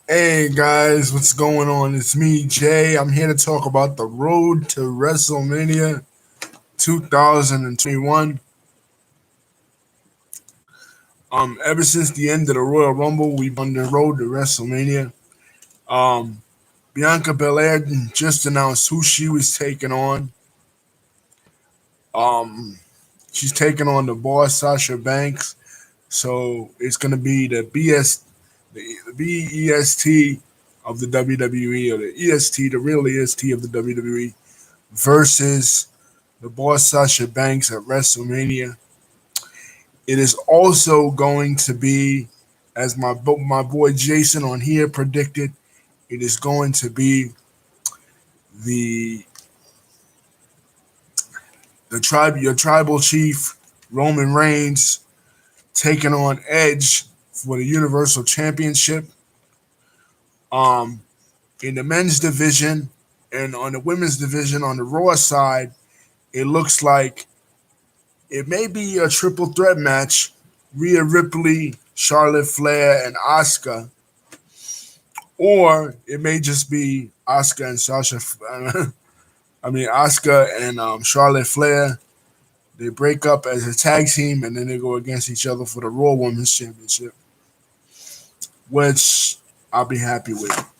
Hey guys, what's going on? It's me, Jay. I'm here to talk about the road to WrestleMania 2021. Ever since the end of the Royal Rumble, we've been on the road to WrestleMania. Um, Bianca Belair just announced who she was taking on. Um, she's taking on the boss Sasha Banks. So it's gonna be the BEST of the WWE, or the EST, the real EST of the WWE, versus the boss Sasha Banks at WrestleMania. It is also going to be, as my boy Jason on here predicted, it is going to be the your tribal chief Roman Reigns taking on Edge for the Universal Championship. Um, in the men's division and on the women's division on the Raw side, it looks like it may be a triple threat match: Rhea Ripley, Charlotte Flair, and Asuka, or it may just be Asuka and Sasha. Asuka and Charlotte Flair. They break up as a tag team and then they go against each other for the Raw Women's Championship, which I'll be happy with.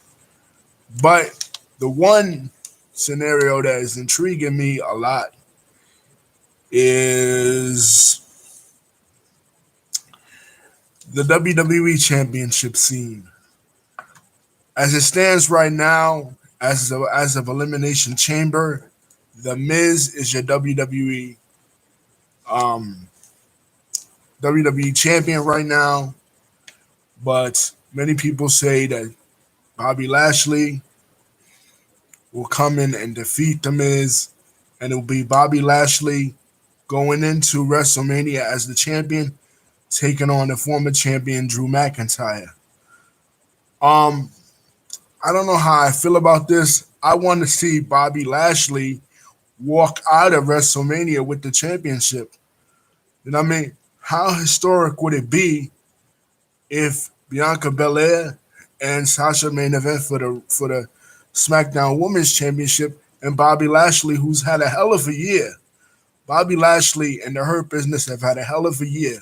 But the one scenario that is intriguing me a lot is the WWE Championship scene. As it stands right now, as of Elimination Chamber, The Miz is your um, WWE champion right now, but many people say that Bobby Lashley will come in and defeat The Miz, and it will be Bobby Lashley going into WrestleMania as the champion, taking on the former champion Drew McIntyre. Um, I don't know how I feel about this. I want to see Bobby Lashley walk out of WrestleMania with the championship. You know what I mean? How historic would it be if Bianca Belair and Sasha main event for the SmackDown Women's Championship, and Bobby Lashley, who's had a hell of a year. Bobby Lashley and the Hurt Business have had a hell of a year.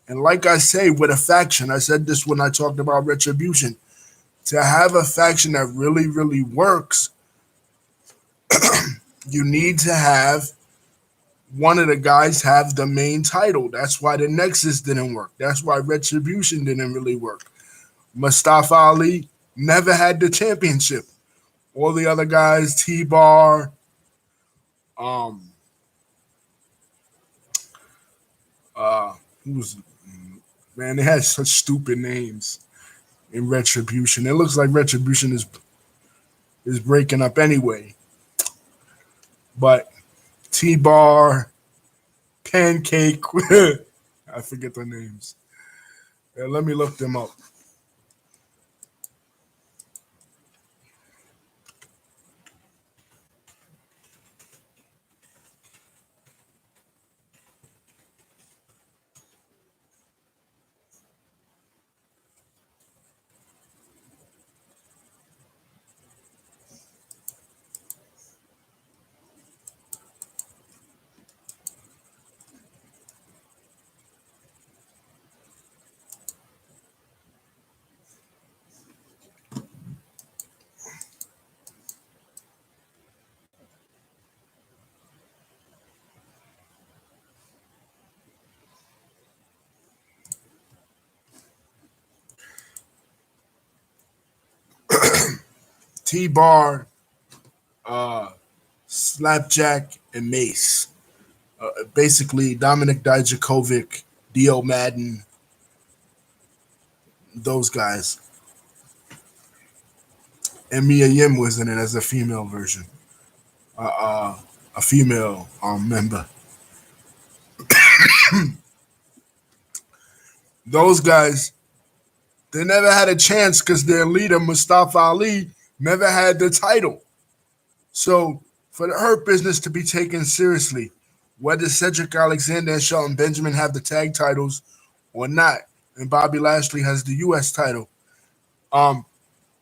And like I say, with a faction, I said this when I talked about Retribution, to have a faction that really, really works, you need to have one of the guys have the main title. That's why the Nexus didn't work. That's why Retribution didn't really work. Mustafa Ali never had the championship. All the other guys, T Bar, um, who's man, they had such stupid names in Retribution. It looks like Retribution is breaking up anyway. But T Bar, Pancake, I forget their names. Yeah, let me look them up. T Bar, uh, Slapjack, and Mace. Basically, Dominic Dijakovic, Dio Madden, those guys. And Mia Yim was in it as a female version, uh, uh, a female member. Those guys, they never had a chance because their leader, Mustafa Ali, never had the title. So, for the Hurt Business to be taken seriously, whether Cedric Alexander and Shelton Benjamin have the tag titles or not, and Bobby Lashley has the U.S. title, um,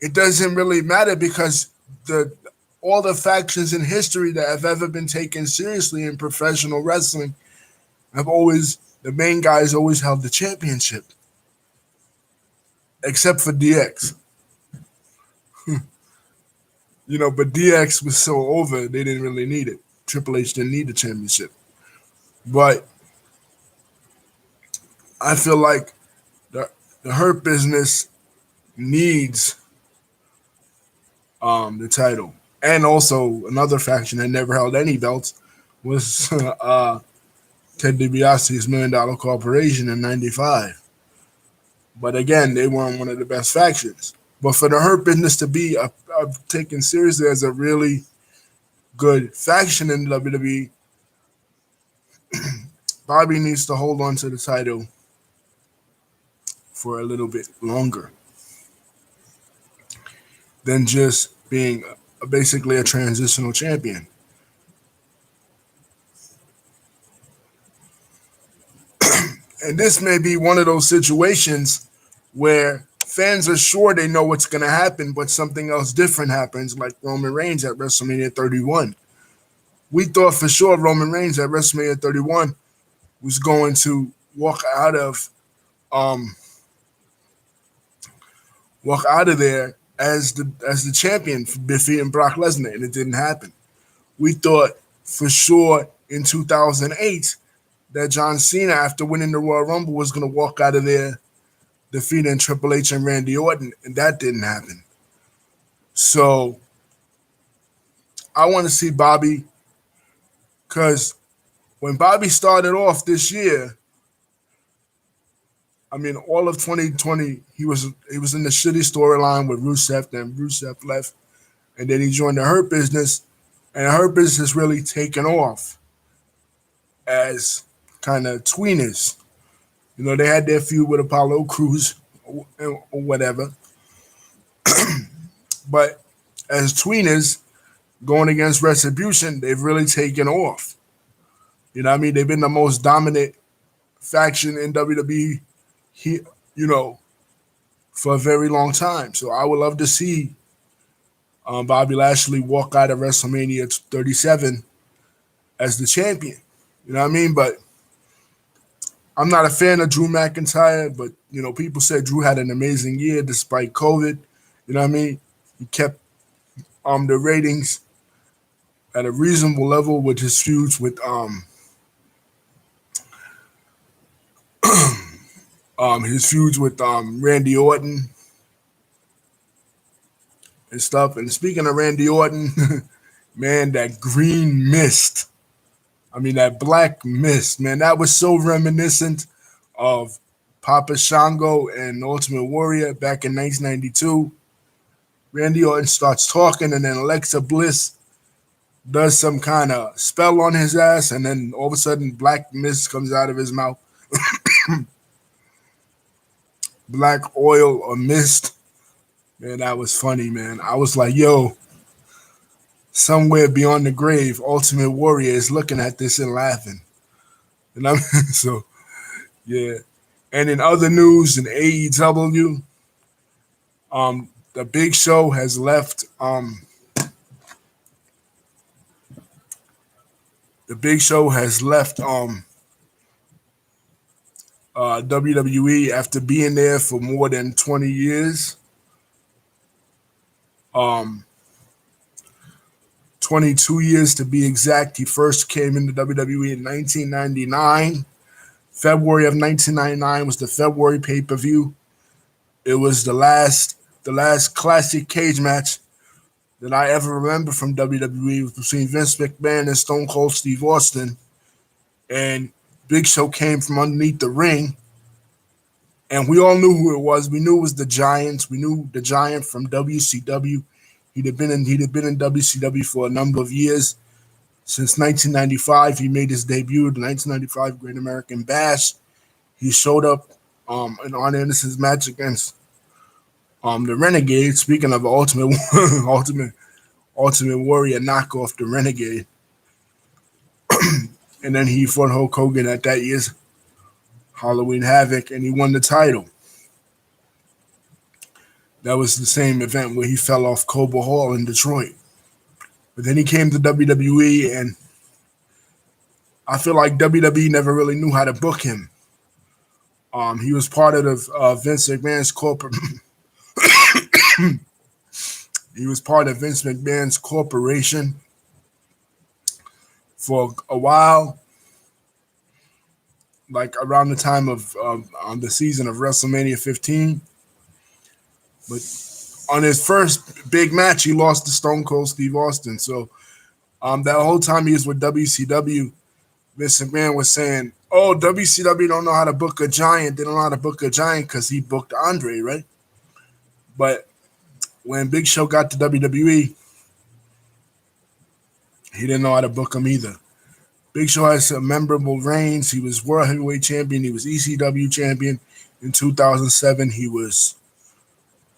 it doesn't really matter because the all the factions in history that have ever been taken seriously in professional wrestling have always the main guys always held the championship, except for DX. But DX was so over they didn't really need it. Triple H didn't need the championship, but I feel like the Hurt Business needs the title, and also another faction that never held any belts was Ted DiBiase's $1 Million Corporation in '95. But again, they weren't one of the best factions. But for the Hurt Business to be taken seriously as a really good faction in the WWE, Bobby needs to hold on to the title for a little bit longer than just being basically a transitional champion. And this may be one of those situations where fans are sure they know what's going to happen, but something else different happens, like Roman Reigns at WrestleMania 31. We thought for sure Roman Reigns at WrestleMania 31 was going to um, walk out of there as the champion, defeating Brock Lesnar, and it didn't happen. We thought for sure in 2008 that John Cena, after winning the Royal Rumble, was going to walk out of there defeating Triple H and Randy Orton, and that didn't happen. So I want to see Bobby, because when Bobby started off this year, I mean, all of 2020, he was in the shitty storyline with Rusev, then Rusev left, and then he joined the Hurt Business, and the Hurt Business really taken off as kind of tweeners. They had their feud with Apollo Crews or whatever. But as tweeners going against Retribution, they've really taken off. You know what I mean? They've been the most dominant faction in WWE, for a very long time. So I would love to see Bobby Lashley walk out of WrestleMania 37 as the champion. You know what I mean? But I'm not a fan of Drew McIntyre, but people said Drew had an amazing year despite COVID. You know what I mean? He kept the ratings at a reasonable level with his feuds with Randy Orton and stuff. And speaking of Randy Orton, man, that green mist. I mean, that black mist, man, that was so reminiscent of Papa Shango and Ultimate Warrior back in 1992. Randy Orton starts talking, and then Alexa Bliss does some kind of spell on his ass, and then all of a sudden, black mist comes out of his mouth. Black oil or mist. Man, that was funny, man. I was like, yo, somewhere beyond the grave, Ultimate Warrior is looking at this and laughing. And I'm so, yeah. And in other news, in AEW, the Big Show has left. The Big Show has left WWE after being there for more than 20 years. 22 years to be exact. He first came into WWE in 1999. February of 1999 was the February pay-per-view. It was the last classic cage match that I ever remember from WWE, between Vince McMahon and Stone Cold Steve Austin. And Big Show came from underneath the ring, and we all knew who it was. We knew it was the Giants. We knew the Giant from WCW. He'd have been in WCW for a number of years. Since 1995, he made his debut at the 1995 Great American Bash. He showed up in Arn Anderson's match against the Renegade. Speaking of Ultimate Warrior knockoff, the Renegade. And then he fought Hulk Hogan at that year's Halloween Havoc, and he won the title. That was the same event where he fell off Cobo Hall in Detroit. But then he came to WWE, and I feel like WWE never really knew how to book him. He was part of the Vince McMahon's corporate. He was part of Vince McMahon's corporation for a while, like around the time of the season of WrestleMania 15. But on his first big match, he lost to Stone Cold Steve Austin. So that whole time he was with WCW, Vince McMahon was saying, "Oh, WCW don't know how to book a giant. They don't know how to book a giant because he booked Andre, right?" But when Big Show got to WWE, he didn't know how to book him either. Big Show had some memorable reigns. He was World Heavyweight Champion. He was ECW Champion in 2007. He was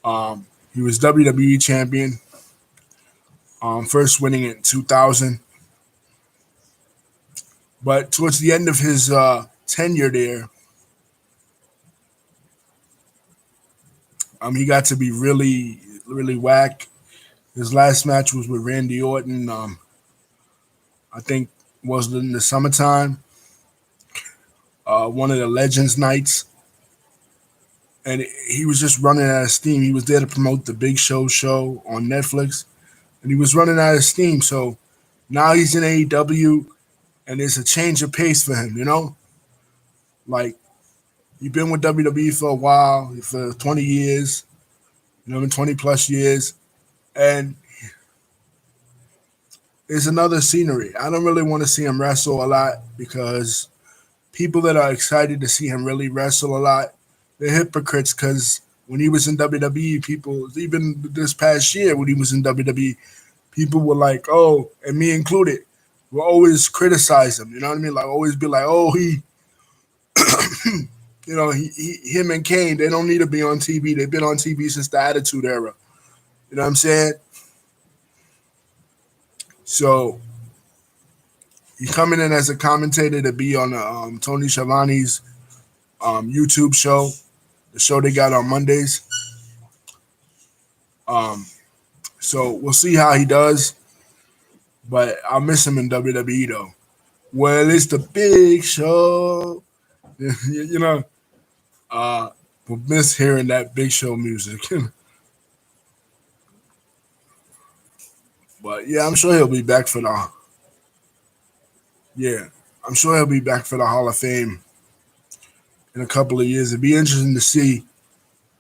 WWE Champion. First winning in 2000. But towards the end of his tenure there, he got to be really, really whack. His last match was with Randy Orton. I think was in the summertime. One of the Legends nights. And he was just running out of steam. He was there to promote the Big Show show on Netflix. And he was running out of steam. So now he's in AEW, and it's a change of pace for him, you know? Like, you've been with WWE for a while, for 20 years, 20 plus years. And it's another scenery. I don't really want to see him wrestle a lot because people that are excited to see him really wrestle a lot, they're hypocrites because when he was in WWE, people, even this past year when he was in WWE, people were like, oh, and me included, will always criticize him. You know what I mean? Like, always be like, oh, he, him and Kane, they don't need to be on TV. They've been on TV since the Attitude Era. You know what I'm saying? So he's coming in as a commentator to be on Tony Schiavone's YouTube show, the show they got on Mondays. So we'll see how he does, but I'll miss him in WWE though. Well, it's the Big Show, we'll miss hearing that Big Show music. But yeah, I'm sure he'll be back for the. Yeah, I'm sure he'll be back for the Hall of Fame in a couple of years. It'd be interesting to see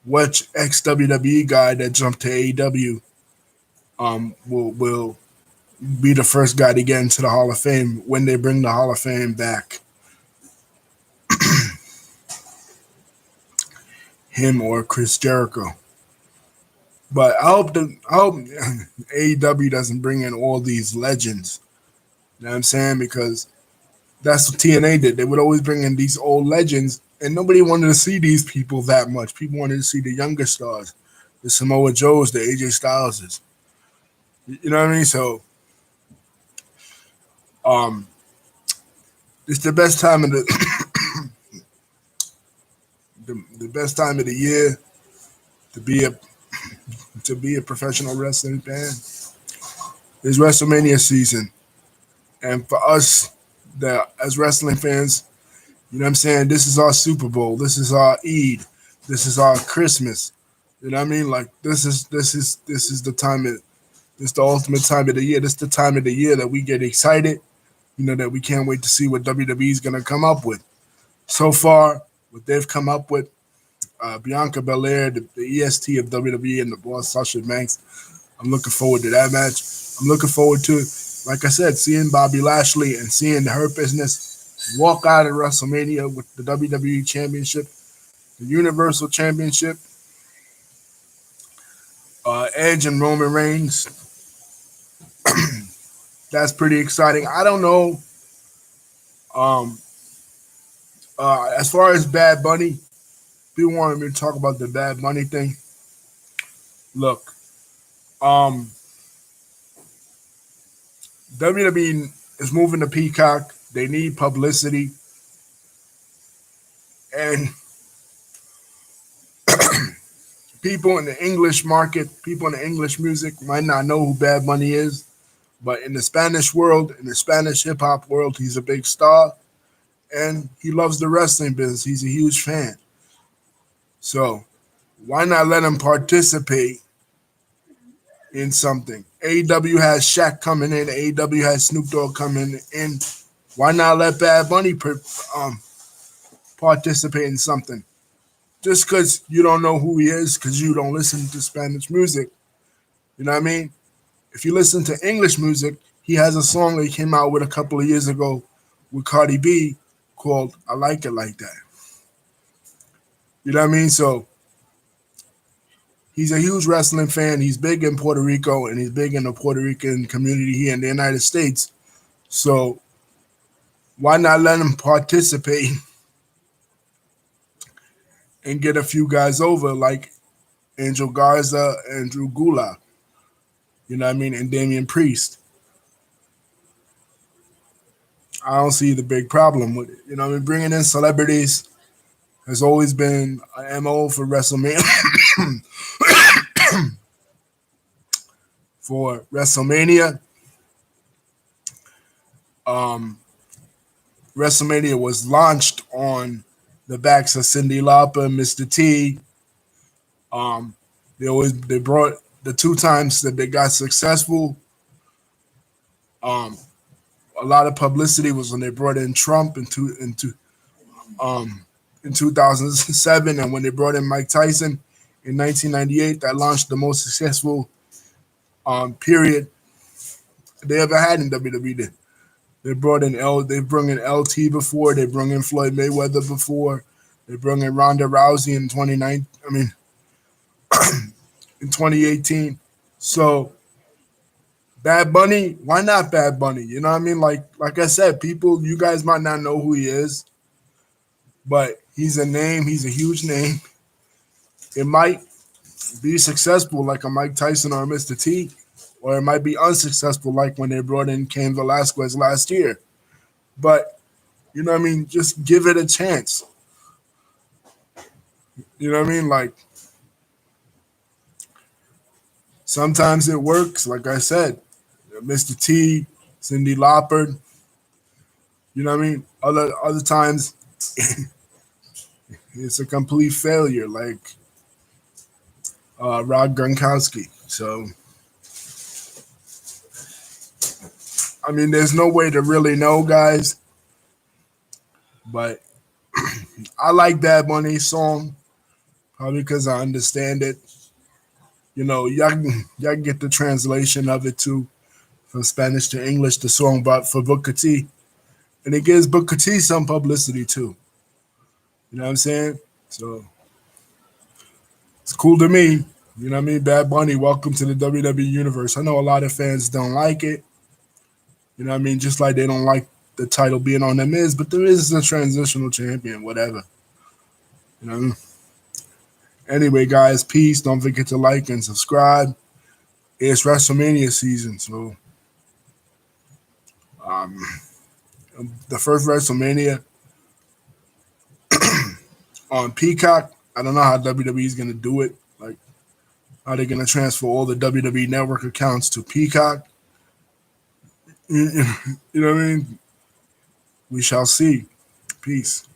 which ex WWE guy that jumped to AEW will be the first guy to get into the Hall of Fame when they bring the Hall of Fame back. Him or Chris Jericho. But I hope AEW doesn't bring in all these legends. You know what I'm saying? Because that's what TNA did. They would always bring in these old legends, and nobody wanted to see these people that much. People wanted to see the younger stars, the Samoa Joes, the AJ Styleses. You know what I mean? So, it's the best time of the best time of the year to be a professional wrestling fan is WrestleMania season. And for us, as wrestling fans, you know what I'm saying? This is our Super Bowl. This is our Eid. This is our Christmas. You know what I mean? Like this is the time. It's the ultimate time of the year. This is the time of the year that we get excited. That we can't wait to see what WWE is going to come up with. So far, what they've come up with, Bianca Belair, the EST of WWE, and the boss Sasha Banks. I'm looking forward to that match. I'm looking forward to, like I said, seeing Bobby Lashley and seeing her business walk out of WrestleMania with the WWE Championship, the Universal Championship, Edge and Roman Reigns. That's pretty exciting. I don't know. As far as Bad Bunny, people wanted me to talk about the Bad Bunny thing. Look, WWE is moving to Peacock. They need publicity. And people in the English market, people in the English music might not know who Bad Bunny is, but in the Spanish world, in the Spanish hip hop world, he's a big star and he loves the wrestling business. He's a huge fan. So why not let him participate in something? AEW has Shaq coming in, AEW has Snoop Dogg coming in. Why not let Bad Bunny participate in something? Just because you don't know who he is, because you don't listen to Spanish music. You know what I mean? If you listen to English music, he has a song that he came out with a couple of years ago with Cardi B called I Like It Like That. You know what I mean? So he's a huge wrestling fan. He's big in Puerto Rico and he's big in the Puerto Rican community here in the United States. So why not let him participate and get a few guys over like Angel Garza and Drew Gulak? You know what I mean? And Damian Priest. I don't see the big problem with it. You know what I mean? Bringing in celebrities has always been an MO for WrestleMania. For WrestleMania, um, WrestleMania was launched on the backs of Cyndi Lauper and Mr. T. Um, they brought the two times that they got successful. A lot of publicity was when they brought in Trump in 2007, and when they brought in Mike Tyson in 1998. That launched the most successful period they ever had in WWE. They brought in LT before. They brought in Floyd Mayweather before. They brought in Ronda Rousey in 29. I mean, in 2018. So Bad Bunny, why not Bad Bunny? You know what I mean? Like I said, you guys might not know who he is, but he's a name. He's a huge name. It might be successful like a Mike Tyson or a Mr. T, or it might be unsuccessful like when they brought in Cain Velasquez last year. But, you know what I mean? Just give it a chance. You know what I mean? Like, sometimes it works, like I said. Mr. T, Cyndi Lauper. You know what I mean? Other times, it's a complete failure, like Rob Gronkowski. So, I mean, there's no way to really know, guys. But I like Bad Bunny's song, probably because I understand it. You know, y'all can get the translation of it too, from Spanish to English. The song about for Booker T, and it gives Booker T some publicity too. You know what I'm saying? So it's cool to me. You know what I mean? Bad Bunny, welcome to the WWE universe. I know a lot of fans don't like it. You know what I mean? Just like they don't like the title being on The Miz, but The Miz is a transitional champion, whatever. You know. Anyway, guys, peace. Don't forget to like and subscribe. It's WrestleMania season, so um, the first WrestleMania on Peacock. I don't know how WWE is gonna do it. Like, are they gonna transfer all the WWE Network accounts to Peacock? You know what I mean? We shall see. Peace.